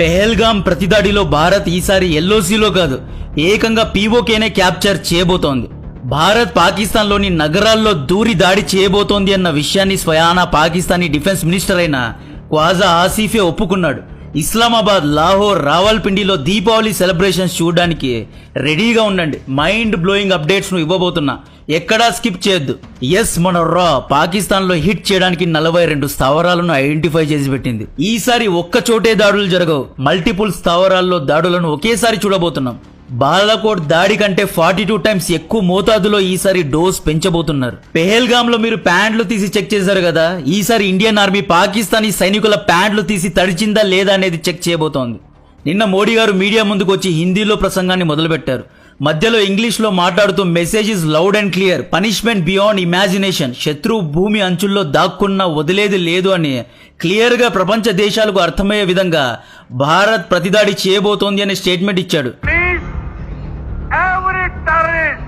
పెహల్గాం ప్రతిదాడిలో భారత్ ఈసారి ఎల్ఓసీలో కాదు, ఏకంగా పీఓకేనే క్యాప్చర్ చేయబోతోంది. భారత్ పాకిస్తాన్లోని నగరాల్లో దూరి దాడి చేయబోతోంది అన్న విషయాన్ని స్వయానా పాకిస్తానీ డిఫెన్స్ మినిస్టర్ అయిన ఖ్వాజా ఆసిఫే ఒప్పుకున్నాడు. ఇస్లామాబాద్, లాహోర్, రావల్పిండిలో దీపావళి సెలబ్రేషన్స్ చూడడానికి రెడీగా ఉండండి. మైండ్ బ్లోయింగ్ అప్డేట్స్ ను ఇవ్వబోతున్నా, ఎక్కడా స్కిప్ చేయొద్దు. ఎస్, మన పాకిస్తాన్ లో హిట్ చేయడానికి 42 స్థావరాలను ఐడెంటిఫై చేసి పెట్టింది. ఈసారి ఒక్క చోటే దాడులు జరగవు, మల్టిపుల్ స్థావరాల్లో దాడులను ఒకేసారి చూడబోతున్నాం. బాలాకోట్ దాడి కంటే 42 టైమ్స్ ఎక్కువ మోతాదులో ఈసారి డోస్ పెంచబోతున్నారు. పెహల్గామ్ లో మీరు ప్యాంట్లు తీసి చెక్ చేశారు కదా, ఈసారి ఇండియన్ ఆర్మీ పాకిస్తానీ సైనికుల ప్యాంట్లు తీసి తడిచిందా లేదా అనేది చెక్ చేయబోతోంది. నిన్న మోడీ గారు మీడియా ముందుకు వచ్చి హిందీలో ప్రసంగాన్ని మొదలుపెట్టారు. మధ్యలో ఇంగ్లీష్ లో మాట్లాడుతూ message is loud and clear, punishment beyond imagination, శత్రువు భూమి అంచుల్లో దాక్కున్నా వదిలేది లేదు అని క్లియర్ గా ప్రపంచ దేశాలకు అర్థమయ్యే విధంగా భారత్ ప్రతిదాడి చేయబోతోంది అనే స్టేట్మెంట్ ఇచ్చాడు. Every terrorist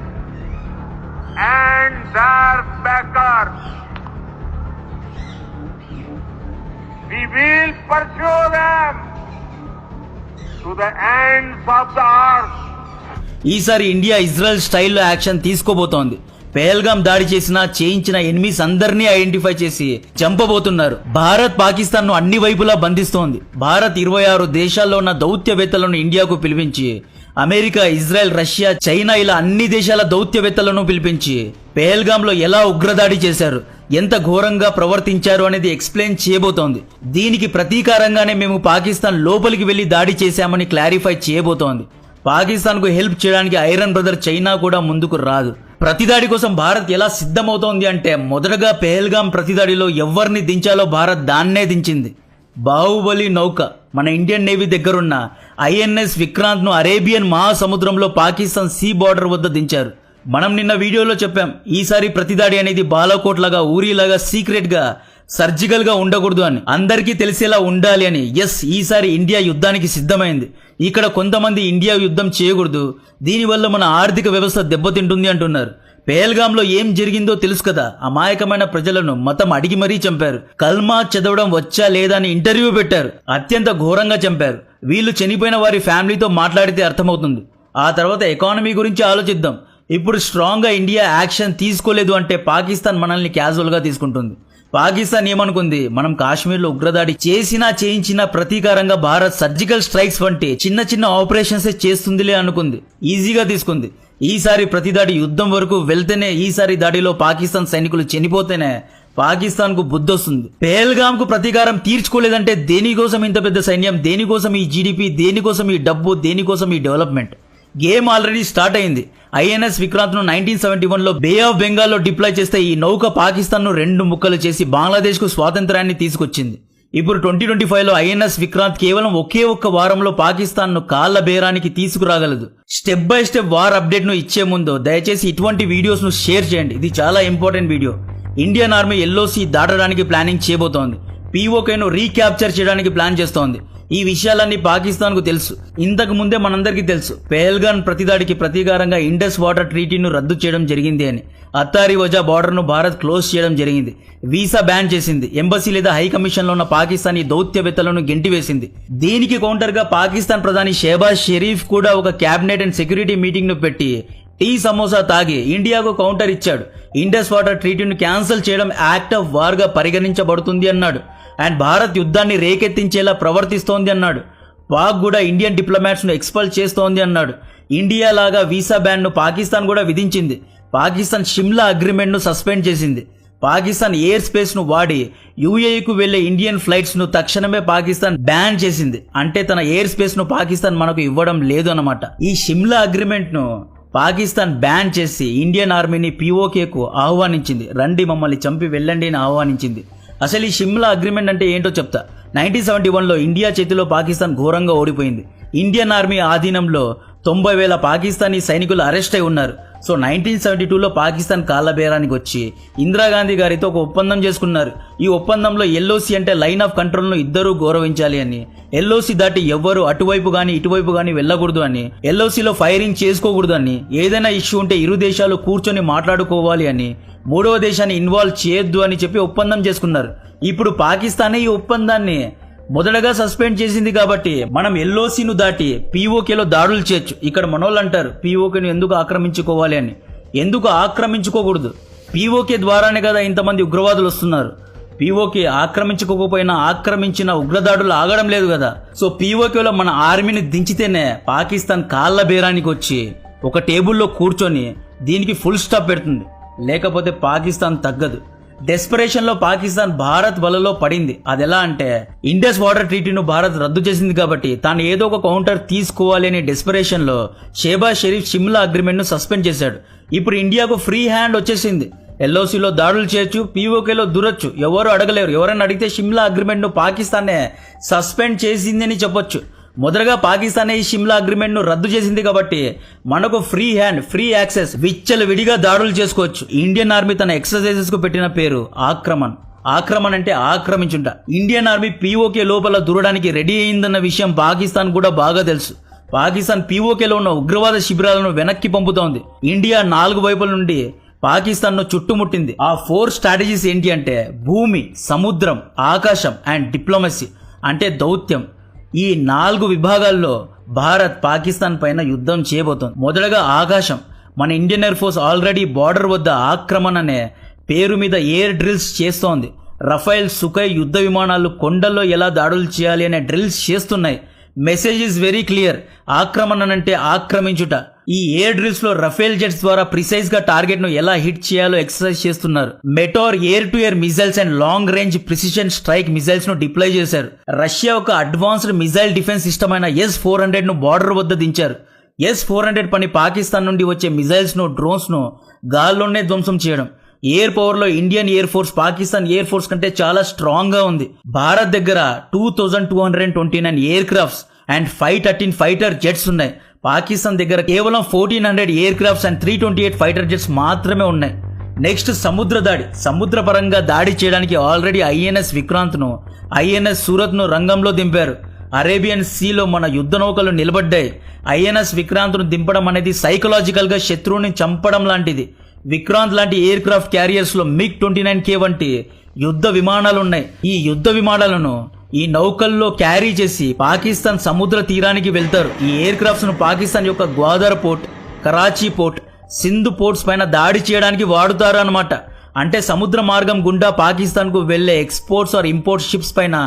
and their backers, we will pursue them to the ends of the earth. ఈసారి ఇండియా ఇజ్రాయెల్ స్టైల్లో యాక్షన్ తీసుకోబోతోంది. పెహల్గాం దాడి చేయించిన ఎనిమిస్ అందరినీ ఐడెంటిఫై చేసి చంపబోతున్నారు. భారత్ పాకిస్తాన్ ను అన్ని వైపులా బంధిస్తోంది. భారత్ 26 దేశాల్లో ఉన్న దౌత్యవేత్తలను ఇండియాకు పిలిపించి, అమెరికా, ఇజ్రాయెల్, రష్యా, చైనా ఇలా అన్ని దేశాల దౌత్యవేత్తలను పిలిపించి పెహల్గాంలో ఎలా ఉగ్రదాడి చేశారు, ఎంత ఘోరంగా ప్రవర్తించారు అనేది ఎక్స్ప్లెయిన్ చేయబోతోంది. దీనికి ప్రతీకారంగానే మేము పాకిస్తాన్ లోపలికి వెళ్లి దాడి చేశామని క్లారిఫై చేయబోతోంది. పాకిస్తాన్ కు హెల్ప్ చేయడానికి ఐరన్ బ్రదర్ చైనా కూడా ముందుకు రాదు. ప్రతిదాడి కోసం భారత్ ఎలా సిద్ధమవుతోంది అంటే, మొదటగా పెహల్గాం ప్రతిదాడిలో ఎవరిని దించాలో భారత్ దాన్నే దించింది. బాహుబలి నౌక మన ఇండియన్ నేవీ దగ్గరున్న ఐఎన్ఎస్ విక్రాంత్ ను అరేబియన్ మహాసముద్రంలో పాకిస్తాన్ సీ బార్డర్ వద్ద దించారు. మనం నిన్న వీడియోలో చెప్పాం, ఈసారి ప్రతిదాడి అనేది బాలాకోట్ లాగా, ఊరిలాగా సీక్రెట్ గా, సర్జికల్ గా ఉండకూడదు అని, అందరికీ తెలిసేలా ఉండాలి అని. ఎస్, ఈసారి ఇండియా యుద్ధానికి సిద్ధమైంది. ఇక్కడ కొంతమంది ఇండియా యుద్ధం చేయకూడదు, దీనివల్ల మన ఆర్థిక వ్యవస్థ దెబ్బతింటుంది అంటున్నారు. పెహల్గాంలో ఏం జరిగిందో తెలుసు కదా, అమాయకమైన ప్రజలను మతం అడిగి మరీ చంపారు. కల్మా చదవడం వచ్చా లేదా అని ఇంటర్వ్యూ పెట్టారు, అత్యంత ఘోరంగా చంపారు. వీళ్ళు చనిపోయిన వారి ఫ్యామిలీతో మాట్లాడితే అర్థమవుతుంది. ఆ తర్వాత ఎకానమీ గురించి ఆలోచిద్దాం. ఇప్పుడు స్ట్రాంగ్ గా ఇండియా యాక్షన్ తీసుకోలేదు అంటే పాకిస్తాన్ మనల్ని క్యాజువల్ గా తీసుకుంటుంది. పాకిస్తాన్ ఏమనుకుంది, మనం కాశ్మీర్లో ఉగ్రదాడి చేయించినా ప్రతీకారంగా భారత్ సర్జికల్ స్ట్రైక్స్ వంటి చిన్న చిన్న ఆపరేషన్స్ చేస్తుందిలే అనుకుంది, ఈజీగా తీసుకుంది. ఈసారి ప్రతిదాడి యుద్ధం వరకు వెళ్తేనే, ఈసారి దాడిలో పాకిస్తాన్ సైనికులు చనిపోతేనే పాకిస్తాన్ కు బుద్ధొస్తుంది. పెహల్గాం కు ప్రతీకారం తీర్చుకోలేదంటే దేనికోసం ఇంత పెద్ద సైన్యం, దేనికోసం ఈ జీడిపి, దేనికోసం ఈ డబ్బు, దేనికోసం ఈ డెవలప్మెంట్? గేమ్ ఆల్రెడీ స్టార్ట్ అయింది. ఐఎన్ఎస్ విక్రాంత్ ను 1971లో బే ఆఫ్ బెంగాల్లో డిప్లాయ్ చేస్తే ఈ నౌక పాకిస్తాన్ ను 2 ముక్కలు చేసి బంగ్లాదేశ్ కు స్వాతంత్రాన్ని తీసుకొచ్చింది. ఇప్పుడు 2025లో ఐఎన్ఎస్ విక్రాంత్ కేవలం ఒకే ఒక్క వారంలో పాకిస్తాన్ ను కాళ్ల బేరానికి తీసుకురాగలదు. Step by step war update ను ఇచ్చే ముందు దయచేసి ఇటువంటి వీడియోస్ ను షేర్ చేయండి, ఇది చాలా important video. Indian army LOC దాటడానికి ప్లానింగ్ చేయబోతోంది. పీఓకేను రీక్యాప్చర్ చేయడానికి ప్లాన్ చేస్తోంది. ఈ విషయాలన్నీ పాకిస్తాన్ కు తెలుసు. ఇంతకు ముందే మనందరికీ తెలుసు, పెహల్గాం ప్రతిదాడికి ప్రతీకారంగా ఇండస్ వాటర్ ట్రీటీను రద్దు చేయడం జరిగింది అని. అత్తారి వజా బార్డర్ ను భారత్ క్లోజ్ చేయడం జరిగింది. వీసా బ్యాన్ చేసింది. ఎంబసీ లేదా హై కమిషన్ లో ఉన్న పాకిస్తానీ దౌత్యవేత్తలను గెంటివేసింది. దీనికి కౌంటర్ గా పాకిస్తాన్ ప్రధాని షెహబాజ్ షరీఫ్ కూడా ఒక క్యాబినెట్ అండ్ సెక్యూరిటీ మీటింగ్ ను పెట్టి టీ సమోసా తాగి ఇండియాకు కౌంటర్ ఇచ్చాడు. ఇండస్ వాటర్ ట్రీటీను క్యాన్సిల్ చేయడం యాక్ట్ ఆఫ్ వార్ గా పరిగణించబడుతుంది అన్నాడు. అండ్ భారత్ యుద్ధాన్ని రేకెత్తించేలా ప్రవర్తిస్తోంది అన్నాడు. పాక్ కూడా ఇండియన్ డిప్లొమాట్స్ ను ఎక్స్పల్ చేస్తోంది అన్నాడు. ఇండియా లాగా వీసా బ్యాన్ ను పాకిస్తాన్ కూడా విధించింది. పాకిస్తాన్ షిమ్లా అగ్రిమెంట్ ను సస్పెండ్ చేసింది. పాకిస్తాన్ ఎయిర్ స్పేస్ ను వాడి యుఏఈకు వెళ్లే ఇండియన్ ఫ్లైట్స్ ను తక్షణమే పాకిస్తాన్ బ్యాన్ చేసింది. అంటే తన ఎయిర్ స్పేస్ ను పాకిస్తాన్ మనకు ఇవ్వడం లేదు అన్నమాట. ఈ షిమ్లా అగ్రిమెంట్ ను పాకిస్తాన్ బ్యాన్ చేసి ఇండియన్ ఆర్మీని పీఓకేకు ఆహ్వానించింది. రండి మమ్మల్ని చంపి వెళ్ళండి అని ఆహ్వానించింది. అసలు ఈ షిమ్లా అగ్రిమెంట్ అంటే ఏంటో చెప్తా. 1971లో ఇండియా చేతిలో పాకిస్తాన్ ఘోరంగా ఓడిపోయింది. ఇండియన్ ఆర్మీ ఆధీనంలో 90,000 పాకిస్తానీ సైనికులు అరెస్ట్ అయి ఉన్నారు. సో 1972లో పాకిస్తాన్ కాళ్ళబేరానికి వచ్చి ఇందిరాగాంధీ గారితో ఒక ఒప్పందం చేసుకున్నారు. ఈ ఒప్పందంలో ఎల్ఓసి అంటే లైన్ ఆఫ్ కంట్రోల్ ను ఇద్దరూ గౌరవించాలి అని, ఎల్ఓసి దాటి ఎవ్వరు అటువైపు గాని ఇటువైపు గాని వెళ్ళకూడదు అని, ఎల్ఓసిలో ఫైరింగ్ చేసుకోకూడదు అని, ఏదైనా ఇష్యూ ఉంటే ఇరు దేశాలు కూర్చొని మాట్లాడుకోవాలి అని, మూడవ దేశాన్ని ఇన్వాల్వ్ చేయొద్దు అని చెప్పి ఒప్పందం చేసుకున్నారు. ఇప్పుడు పాకిస్తానే ఈ ఒప్పందాన్ని మొదటగా సస్పెండ్ చేసింది కాబట్టి మనం ఎల్ఓసిను దాటి పీఓకేలో దాడులు చేయొచ్చు. ఇక్కడ మనోళ్ళు అంటారు పీఓకేను ఎందుకు ఆక్రమించుకోవాలి అని. ఎందుకు ఆక్రమించుకోకూడదు? పీఓకే ద్వారానే కదా ఇంతమంది ఉగ్రవాదులు వస్తున్నారు. పీఓకే ఆక్రమించుకోకపోయినా ఆక్రమించిన ఉగ్రదాడులు ఆగడం లేదు కదా. సో పీఓకేలో మన ఆర్మీని దించితేనే పాకిస్తాన్ కాళ్ళ బేరానికి వచ్చి ఒక టేబుల్లో కూర్చొని దీనికి ఫుల్ స్టాప్ పెడుతుంది. లేకపోతే పాకిస్తాన్ తగ్గదు. డెస్పరేషన్ లో పాకిస్తాన్ భారత్ వలలో పడింది. అదెలా అంటే ఇండస్ వాటర్ ట్రీటీను భారత్ రద్దు చేసింది కాబట్టి తాను ఏదో ఒక కౌంటర్ తీసుకోవాలి అనే డెస్పరేషన్ లో షేబాజ్ షరీఫ్ షిమ్లా అగ్రిమెంట్ ను సస్పెండ్ చేశాడు. ఇప్పుడు ఇండియాకు ఫ్రీ హ్యాండ్ వచ్చేసింది. ఎల్ఓసిలో దాడులు చేయొచ్చు, పీఓకేలో దూరొచ్చు, ఎవరు అడగలేరు. ఎవరైనా అడిగితే షిమ్లా అగ్రిమెంట్ ను పాకిస్తానే సస్పెండ్ చేసిందని చెప్పొచ్చు. మొదటగా పాకిస్తాన్ ఈ షిమ్లా అగ్రిమెంట్ ను రద్దు చేసింది కాబట్టి మనకు ఫ్రీ హ్యాండ్, ఫ్రీ యాక్సెస్, విచ్చలవిడిగా దాడులు చేసుకోవచ్చు. ఇండియన్ ఆర్మీ తన ఎక్సర్సైజెస్ కు పెట్టిన పేరు ఆక్రమణ్ అంటే ఆక్రమించుంట. ఇండియన్ ఆర్మీ పీఓకే లోపల దూరడానికి రెడీ అయిందన్న విషయం పాకిస్తాన్ కూడా బాగా తెలుసు. పాకిస్తాన్ పీఓకేలో ఉన్న ఉగ్రవాద శిబిరాలను వెనక్కి పంపుతోంది. ఇండియా 4 వైపుల నుండి పాకిస్తాన్ ను చుట్టుముట్టింది. ఆ 4 స్ట్రాటజీస్ ఏంటి అంటే భూమి, సముద్రం, ఆకాశం అండ్ డిప్లొమసీ అంటే దౌత్యం. ఈ 4 విభాగాల్లో భారత్ పాకిస్తాన్ పైన యుద్ధం చేయబోతోంది. మొదటగా ఆకాశం. మన Indian air force already border వద్ద ఆక్రమణ అనే పేరు మీద ఎయిర్ డ్రిల్స్ చేస్తోంది. రఫైల్, సుఖై యుద్ధ విమానాలు కొండల్లో ఎలా దాడులు చేయాలి అనే డ్రిల్స్ చేస్తున్నాయి. Message is very clear. ఆక్రమణ అంటే ఆక్రమించుట. ఈ ఎయిర్ డ్రిల్స్ లో రఫేల్ జెట్స్ ద్వారా ప్రిసైజ్ గా టార్గెట్ ను ఎలా హిట్ చేయాలో ఎక్సర్సైజ్ చేస్తున్నారు. Meteor air to air missiles and long range precision strike missiles ను డిప్లాయ్ చేశారు. రష్యా ఒక అడ్వాన్స్డ్ మిసైల్ డిఫెన్స్ సిస్టమ్ అయిన S-400 ను బార్డర్ వద్ద దించారు. S-400 పని పాకిస్తాన్ నుండి వచ్చే మిసైల్స్ ను, డ్రోన్స్ ను గాల్లోనే ధ్వంసం చేయడం. ఎయిర్ పవర్ లో Indian air force Pakistan air force కంటే చాలా స్ట్రాంగ్ గా ఉంది. భారత్ దగ్గర 2229 air crafts and 513 fighter jets ఉన్నాయి. పాకిస్తాన్ దగ్గర కేవలం 1400 air crafts and 328 fighter jets మాత్రమే ఉన్నాయి. నెక్స్ట్ సముద్ర దాడి. సముద్ర పరంగా దాడి చేయడానికి ఆల్రెడీ INS విక్రాంత్ ను, INS సూరత్ ను రంగంలో దింపారు. అరేబియన్ సీలో మన యుద్ధ నౌకలు నిలబడ్డాయి. INS విక్రాంత్ ను దింపడం అనేది సైకలాజికల్ గా శత్రువుని చంపడం లాంటిది. విక్రాంత్ లాంటి ఎయిర్ క్రాఫ్ట్ క్యారియర్స్ లో MiG-29K వంటి యుద్ధ విమానాలున్నాయి. ఈ యుద్ధ విమానాలను ఈ నౌకల్లో క్యారీ చేసి పాకిస్తాన్ సముద్ర తీరానికి వెళ్తారు. ఈ ఎయిర్ క్రాఫ్ట్స్ ను పాకిస్తాన్ యొక్క Gwadar port, Karachi port, Sindhu ports పైన దాడి చేయడానికి వాడుతారు అన్నమాట. అంటే సముద్ర మార్గం గుండా పాకిస్తాన్ కు వెళ్లే ఎక్స్పోర్ట్స్ ఆర్ ఇంపోర్ట్ షిప్స్ పైన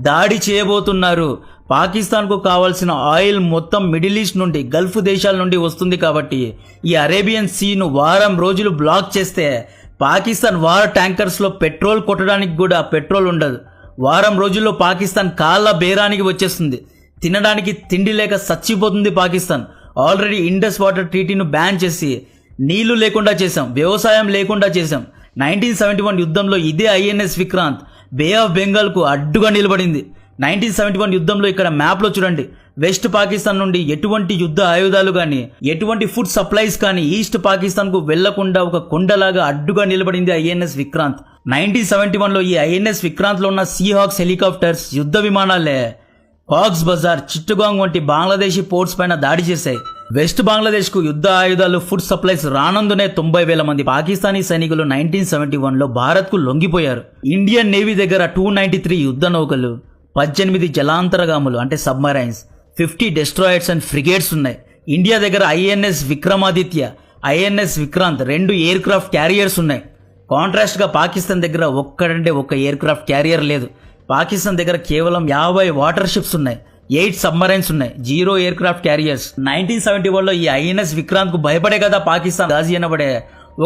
దాడి చేయబోతున్నారు. పాకిస్తాన్ కు కావాల్సిన ఆయిల్ మొత్తం మిడిల్ ఈస్ట్ నుండి, గల్ఫ్ దేశాల నుండి వస్తుంది కాబట్టి ఈ అరేబియన్ సీను వారం రోజులు బ్లాక్ చేస్తే పాకిస్తాన్ వార్ ట్యాంకర్స్ లో పెట్రోల్ కొట్టడానికి కూడా పెట్రోల్ ఉండదు. వారం రోజుల్లో పాకిస్తాన్ కాళ్ళ బేరానికి వచ్చేస్తుంది. తినడానికి తిండి లేక చచ్చిపోతుంది పాకిస్తాన్. ఆల్రెడీ ఇండస్ వాటర్ ట్రీటీను బ్యాన్ చేసి నీళ్లు లేకుండా చేశాం, వ్యవసాయం లేకుండా చేశాం. 1971 యుద్ధంలో ఇదే INS Vikrant bay of Bengal కు అడ్డుగా నిలబడింది. 1971 యుద్ధంలో ఇక్కడ మ్యాప్ లో చూడండి, వెస్ట్ పాకిస్తాన్ నుండి ఎటువంటి యుద్ధ ఆయుధాలు గాని, ఎటువంటి ఫుడ్ సప్లైస్ కానీ ఈస్ట్ పాకిస్తాన్ కు వెళ్లకుండా ఒక కొండలాగా అడ్డుగా నిలబడింది INS విక్రాంత్. 1971లో ఈ INS విక్రాంత్ లో ఉన్న సీహాక్స్ హెలికాప్టర్స్, యుద్ధ విమానాలే కాక్స్ బజార్, చిట్టగాంగ్ వంటి బంగ్లాదేశీ పోర్ట్స్ పైన దాడి చేశాయి. వెస్ట్ బంగ్లాదేశ్ కు యుద్ధ ఆయుధాలు, ఫుడ్ సప్లైస్ రానందునే 90,000 మంది పాకిస్తానీ సైనికులు 1971లో భారత్ కు లొంగిపోయారు. ఇండియన్ నేవీ దగ్గర 293 యుద్ధ నౌకలు, 18 జలాంతరగాములు అంటే సబ్మరైన్స్, 50 డెస్ట్రాయర్స్ అండ్ ఫ్రిగేట్స్ ఉన్నాయి. ఇండియా దగ్గర INS Vikramaditya, INS Vikrant 2 air craft carriers ఉన్నాయి. కాంట్రాస్ట్ గా పాకిస్తాన్ దగ్గర ఒక్కడంటే ఒక్క ఎయిర్ క్రాఫ్ట్ క్యారియర్ లేదు. పాకిస్తాన్ దగ్గర కేవలం 50 వాటర్ షిప్స్ ఉన్నాయి, 8 సబ్మరైన్స్ ఉన్నాయి, 0 ఎయిర్ క్రాఫ్ట్ క్యారియర్స్. 1971లో ఈ INS విక్రాంత్ కు భయపడే కదా పాకిస్తాన్ గాజీ అనబడే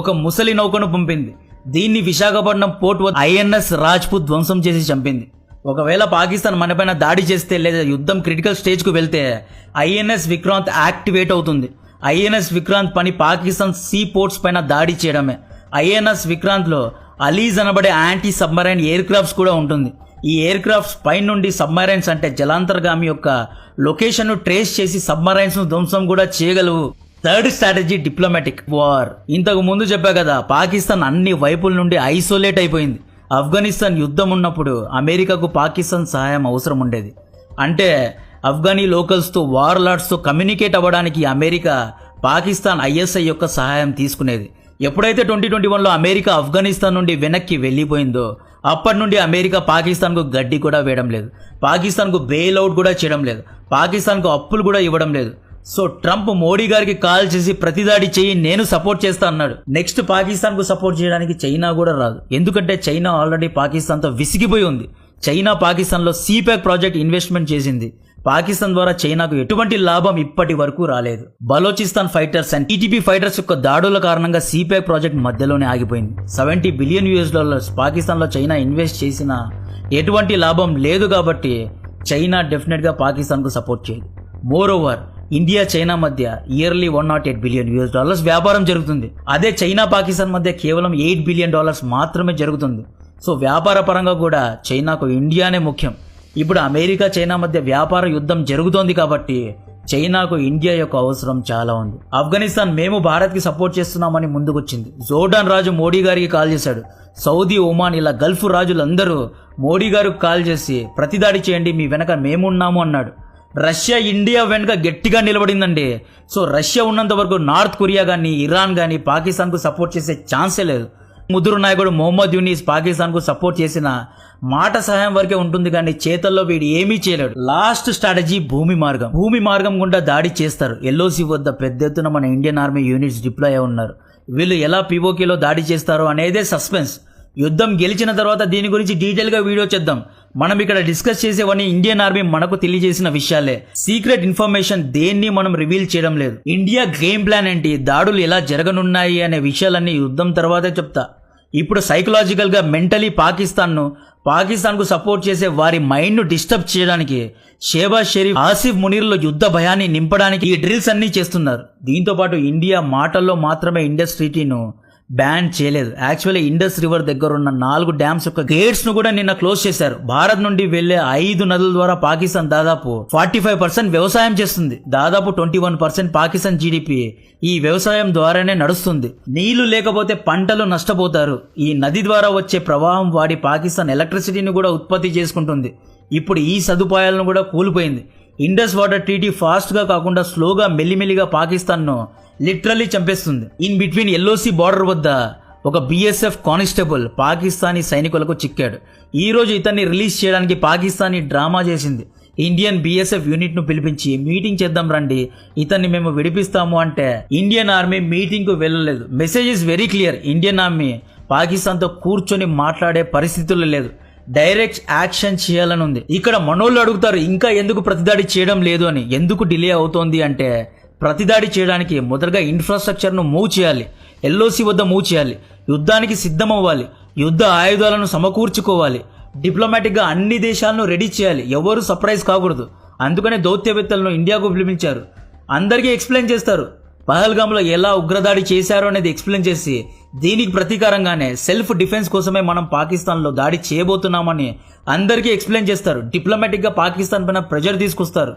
ఒక ముసలి నౌకను పంపింది. దీన్ని విశాఖపట్నం పోర్ట్ వద్ద INS రాజ్పుత్ ధ్వంసం చేసి చంపింది. ఒకవేళ పాకిస్తాన్ మనపైన దాడి చేస్తే లేదా యుద్ధం క్రిటికల్ స్టేజ్ కు వెళ్తే INS విక్రాంత్ యాక్టివేట్ అవుతుంది. INS విక్రాంత్ పని పాకిస్తాన్ సీ పోర్ట్స్ పైన దాడి చేయడమే. INS విక్రాంత్ లో అలీజ్ అనబడే యాంటీ సబ్మరైన్ ఎయిర్ క్రాఫ్ట్స్ కూడా ఉంటుంది. ఈ ఎయిర్ క్రాఫ్ట్స్ పై నుండి సబ్మరైన్స్ అంటే జలాంతర్గామి యొక్క లొకేషన్ ను ట్రేస్ చేసి సబ్మరైన్స్ ను ధ్వంసం కూడా చేయగలవు. Third strategy diplomatic war. ఇంతకు ముందు చెప్పా కదా, పాకిస్తాన్ అన్ని వైపుల నుండి ఐసోలేట్ అయిపోయింది. ఆఫ్ఘనిస్తాన్ యుద్ధం ఉన్నప్పుడు అమెరికాకు పాకిస్తాన్ సహాయం అవసరం ఉండేది. అంటే ఆఫ్ఘనీ లోకల్స్ తో, వార్ లార్డ్స్ తో కమ్యూనికేట్ అవ్వడానికి అమెరికా పాకిస్తాన్ ISI యొక్క సహాయం తీసుకునేది. ఎప్పుడైతే 2021లో అమెరికా ఆఫ్ఘనిస్తాన్ నుండి వెనక్కి వెళ్లిపోయిందో అప్పటి నుండి అమెరికా పాకిస్తాన్కు గడ్డి కూడా వేయడం లేదు, పాకిస్తాన్కు బెయిల్అవుట్ కూడా చేయడం లేదు, పాకిస్తాన్కు అప్పులు కూడా ఇవ్వడం లేదు. సో ట్రంప్ మోడీ గారికి కాల్ చేసి ప్రతిదాడి చేయి, నేను సపోర్ట్ చేస్తా అన్నాడు. నెక్స్ట్ పాకిస్తాన్కు సపోర్ట్ చేయడానికి చైనా కూడా రాదు, ఎందుకంటే చైనా ఆల్రెడీ పాకిస్తాన్తో విసిగిపోయి ఉంది. చైనా పాకిస్తాన్లో సిపాక్ ప్రాజెక్ట్ ఇన్వెస్ట్మెంట్ చేసింది. పాకిస్తాన్ ద్వారా చైనాకు ఎటువంటి లాభం ఇప్పటి వరకు రాలేదు. Balochistan fighters and TTP fighters యొక్క దాడుల కారణంగా సిపాక్ ప్రాజెక్ట్ మధ్యలోనే ఆగిపోయింది. $70 బిలియన్ పాకిస్తాన్లో చైనా ఇన్వెస్ట్ చేసినా ఎటువంటి లాభం లేదు. కాబట్టి చైనా డెఫినెట్గా పాకిస్తాన్కు సపోర్ట్ చేయదు. మోర్ ఓవర్ ఇండియా చైనా మధ్య ఇయర్లీ $108 బిలియన్ వ్యాపారం జరుగుతుంది. అదే చైనా పాకిస్తాన్ మధ్య కేవలం $8 బిలియన్ మాత్రమే జరుగుతుంది. సో వ్యాపార పరంగా కూడా చైనాకు ఇండియానే ముఖ్యం. ఇప్పుడు అమెరికా చైనా మధ్య వ్యాపార యుద్ధం జరుగుతోంది కాబట్టి చైనాకు ఇండియా యొక్క అవసరం చాలా ఉంది. ఆఫ్ఘనిస్తాన్ మేము భారత్కి సపోర్ట్ చేస్తున్నామని ముందుకొచ్చింది. జోర్డాన్ రాజు మోడీ గారికి కాల్ చేశాడు. సౌదీ, ఒమాన్ ఇలా గల్ఫ్ రాజులందరూ మోడీ గారికి కాల్ చేసి ప్రతిదాడి చేయండి, మీ వెనక మేమున్నాము అన్నాడు. రష్యా ఇండియా వెనుక గట్టిగా నిలబడిందండి. సో రష్యా ఉన్నంత వరకు నార్త్ కొరియా కానీ ఇరాన్ కానీ పాకిస్తాన్కు సపోర్ట్ చేసే ఛాన్సే లేదు. ముదురు నాయకుడు మొహమ్మద్ యూనిస్ పాకిస్తాన్కు సపోర్ట్ చేసిన మాట సహాయం వరకే ఉంటుంది, కానీ చేతల్లో వీడు ఏమీ చేయలేడు. లాస్ట్ స్ట్రాటజీ భూమి మార్గం గుండా దాడి చేస్తారు. ఎల్ఓసి వద్ద పెద్ద ఎత్తున మన ఇండియన్ ఆర్మీ యూనిట్స్ డిప్లాయ్ అయి ఉన్నారు. వీళ్ళు ఎలా పీఓకేలో దాడి చేస్తారో అనేదే సస్పెన్స్. యుద్ధం గెలిచిన తర్వాత దీని గురించి డీటెయిల్గా వీడియో చేద్దాం. మనం ఇక్కడ డిస్కస్ చేసేవన్నీ ఇండియన్ ఆర్మీ మనకు తెలియజేసిన విషయాలే. సీక్రెట్ ఇన్ఫర్మేషన్ దేన్ని మనం రివీల్ చేయడం లేదు. ఇండియా గేమ్ ప్లాన్ ఏంటి, దాడులు ఎలా జరగనున్నాయి అనే విషయాలన్నీ యుద్ధం తర్వాతే చెప్తా. ఇప్పుడు సైకలాజికల్ గా మెంటలీ పాకిస్తాన్కు సపోర్ట్ చేసే వారి మైండ్ ను డిస్టర్బ్ చేయడానికి షేబాజ్ షరీఫ్, ఆసిఫ్ మునీర్లో యుద్ధ భయాన్ని నింపడానికి ఈ డ్రిల్స్ అన్ని చేస్తున్నారు. దీంతో పాటు ఇండియా మాటల్లో మాత్రమే ఇండస్ ట్రీటీను బ్యాన్ చేయలేదు. యాక్చువల్లీ ఇండస్ రివర్ దగ్గర ఉన్న 4 డ్యామ్స్ యొక్క గేట్స్ ను కూడా నిన్న క్లోజ్ చేశారు. భారత్ నుండి వెళ్లే 5 నదుల ద్వారా పాకిస్తాన్ దాదాపు 45% వ్యవసాయం చేస్తుంది. దాదాపు 21% పాకిస్తాన్ జీడిపి ఈ వ్యవసాయం ద్వారానే నడుస్తుంది. నీళ్లు లేకపోతే పంటలు నష్టపోతారు. ఈ నది ద్వారా వచ్చే ప్రవాహం వాడి పాకిస్తాన్ ఎలక్ట్రిసిటీని కూడా ఉత్పత్తి చేసుకుంటుంది. ఇప్పుడు ఈ సదుపాయాలను కూడా కూలిపోయింది. ఇండస్ వాటర్ ట్రీటీ ఫాస్ట్ గా కాకుండా స్లోగా మెల్లిమెల్లిగా పాకిస్తాన్ ను లిటరల్లీ చంపేస్తుంది. ఇన్ బిట్వీన్ ఎల్ఓసి బార్డర్ వద్ద ఒక BSF కానిస్టేబుల్ పాకిస్తానీ సైనికులకు చిక్కాడు. ఈ రోజు ఇతన్ని రిలీజ్ చేయడానికి పాకిస్తానీ డ్రామా చేసింది. ఇండియన్ BSF యూనిట్ ను పిలిపించి మీటింగ్ చేద్దాం రండి, ఇతన్ని మేము విడిపిస్తాము అంటే ఇండియన్ ఆర్మీ మీటింగ్ కు వెళ్ళలేదు. Message is very clear. Indian army Pakistan తో కూర్చొని మాట్లాడే పరిస్థితుల్లో లేదు. డైరెక్ట్ యాక్షన్ చేయాలని ఉంది. ఇక్కడ మనోళ్ళు అడుగుతారు ఇంకా ఎందుకు ప్రతిదాడి చేయడం లేదు అని. ఎందుకు డిలే అవుతోంది అంటే ప్రతిదాడి చేయడానికి మొదటగా ఇన్ఫ్రాస్ట్రక్చర్ను మూవ్ చేయాలి, ఎల్ఓసి వద్ద మూవ్ చేయాలి, యుద్ధానికి సిద్ధమవ్వాలి, యుద్ధ ఆయుధాలను సమకూర్చుకోవాలి, డిప్లొమాటిక్గా అన్ని దేశాలను రెడీ చేయాలి. ఎవరు సర్ప్రైజ్ కాకూడదు. అందుకనే దౌత్యవేత్తలను ఇండియాకు పిలిపించారు. అందరికీ ఎక్స్ప్లెయిన్ చేస్తారు. పహల్గామ్లో ఎలా ఉగ్రదాడి చేశారో అనేది ఎక్స్ప్లెయిన్ చేసి దీనికి ప్రతీకారంగానే సెల్ఫ్ డిఫెన్స్ కోసమే మనం పాకిస్తాన్లో దాడి చేయబోతున్నామని అందరికీ ఎక్స్ప్లెయిన్ చేస్తారు. డిప్లొమాటిక్గా పాకిస్తాన్ పైన ప్రెజర్ తీసుకొస్తారు.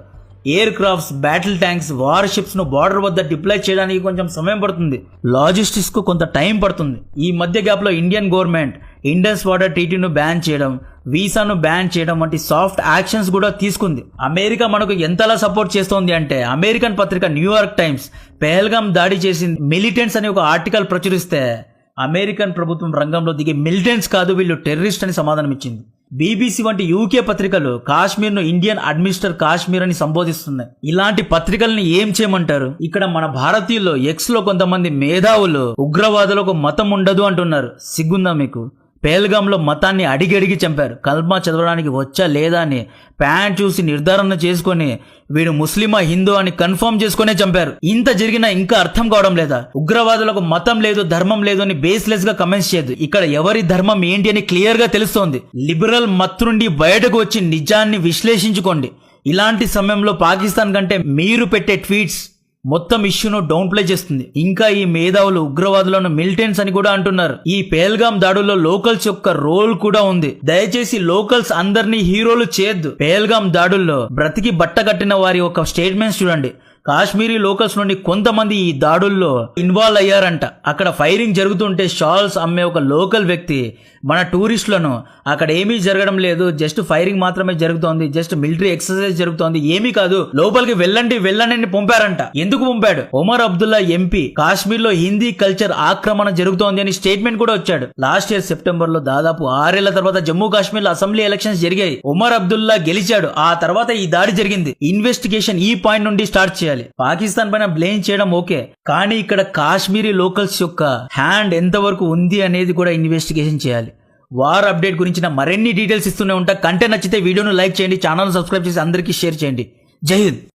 Air crafts, battle tanks, war ships ను బార్డర్ వద్ద డిప్లాయ్ చేయడానికి కొంచెం సమయం పడుతుంది. లాజిస్టిక్స్ కు కొంత టైం పడుతుంది. ఈ మధ్య గ్యాప్ లో ఇండియన్ గవర్నమెంట్ ఇండస్ వాటర్ ట్రీటీను బ్యాన్ చేయడం, వీసాను బ్యాన్ చేయడం వంటి సాఫ్ట్ యాక్షన్స్ కూడా తీసుకుంది. అమెరికా మనకు ఎంతలా సపోర్ట్ చేస్తోంది అంటే అమెరికన్ పత్రిక న్యూయార్క్ టైమ్స్ పెహల్గాం దాడి చేసింది మిలిటెంట్స్ అని ఒక ఆర్టికల్ ప్రచురిస్తే అమెరికన్ ప్రభుత్వం రంగంలో దిగి మిలిటెంట్స్ కాదు వీళ్ళు టెర్రరిస్ట్ అని సమాధానం ఇచ్చింది. BBC వంటి UK పత్రికలు కాశ్మీర్ ను ఇండియన్ అడ్మినిస్టర్ కాశ్మీర్ అని సంబోధిస్తున్నాయి. ఇలాంటి పత్రికల్ని ఏం చేయమంటారు? ఇక్కడ మన భారతీయుల్లో X లో కొంతమంది మేధావులు ఉగ్రవాదులకు మతం ఉండదు అంటున్నారు. సిగ్గుందా మీకు? పేల్గాంలో మతాన్ని అడిగి చంపారు. కల్మా చదవడానికి వచ్చా లేదా అని ప్యాంట్ చూసి నిర్ధారణ చేసుకొని వీడు ముస్లిమా హిందూ అని కన్ఫర్మ్ చేసుకునే చంపారు. ఇంత జరిగినా ఇంకా అర్థం కావడం లేదా? ఉగ్రవాదులకు మతం లేదు, ధర్మం లేదు అని బేస్లెస్ గా కమెంట్స్ చేయదు. ఇక్కడ ఎవరి ధర్మం ఏంటి అని క్లియర్ గా తెలుస్తోంది. లిబరల్ మత్తు నుండి బయటకు వచ్చి నిజాన్ని విశ్లేషించుకోండి. ఇలాంటి సమయంలో పాకిస్తాన్ కంటే మీరు పెట్టే ట్వీట్స్ మొత్తం ఇష్యూను డౌన్ ప్లే చేస్తుంది. ఇంకా ఈ మేధావులు ఉగ్రవాదులను మిలిటెంట్స్ అని కూడా అంటున్నారు. ఈ పేల్గాం దాడుల్లో లోకల్స్ యొక్క రోల్ కూడా ఉంది. దయచేసి లోకల్స్ అందరినీ హీరోలు చేయొద్దు. పేల్గాం దాడుల్లో బ్రతికి బట్ట కట్టిన వారి ఒక స్టేట్మెంట్స్ చూడండి. కాశ్మీరీ లోకల్స్ నుండి కొంతమంది ఈ దాడుల్లో ఇన్వాల్వ్ అయ్యారంట. అక్కడ ఫైరింగ్ జరుగుతుంటే షాల్స్ అమ్మే ఒక లోకల్ వ్యక్తి మన టూరిస్టులను అక్కడ ఏమీ జరగడం లేదు, జస్ట్ ఫైరింగ్ మాత్రమే జరుగుతోంది, జస్ట్ మిలిటరీ ఎక్సర్సైజ్ జరుగుతోంది, ఏమీ కాదు, లోపలికి వెళ్ళండి అని పంపారంట. ఎందుకు పంపాడు? ఒమర్ అబ్దుల్లా ఎంపీ కాశ్మీర్ లో హిందీ కల్చర్ ఆక్రమణ జరుగుతోంది అని స్టేట్మెంట్ కూడా వచ్చాడు. లాస్ట్ ఇయర్ సెప్టెంబర్ లో దాదాపు 6 ఏళ్ల తర్వాత జమ్మూ కాశ్మీర్ లో అసెంబ్లీ ఎలక్షన్స్ జరిగాయి. ఒమర్ అబ్దుల్లా గెలిచాడు. ఆ తర్వాత ఈ దాడి జరిగింది. ఇన్వెస్టిగేషన్ ఈ పాయింట్ నుండి స్టార్ట్ చేయాలి. పాకిస్తాన్ పైన బ్లేమ్ చేయడం ఓకే, కానీ ఇక్కడ కాశ్మీరీ లోకల్స్ యొక్క హ్యాండ్ ఎంతవరకు ఉంది అనేది కూడా ఇన్వెస్టిగేషన్ చేయాలి. వార్ అప్డేట్ గురించిన మరిన్ని డీటెయిల్స్ ఇస్తూనే ఉంటా. కంటెంట్ నచ్చితే వీడియోను లైక్ చేయండి, ఛానల్ సబ్స్క్రైబ్ చేసి అందరికీ షేర్ చేయండి. జై హింద్.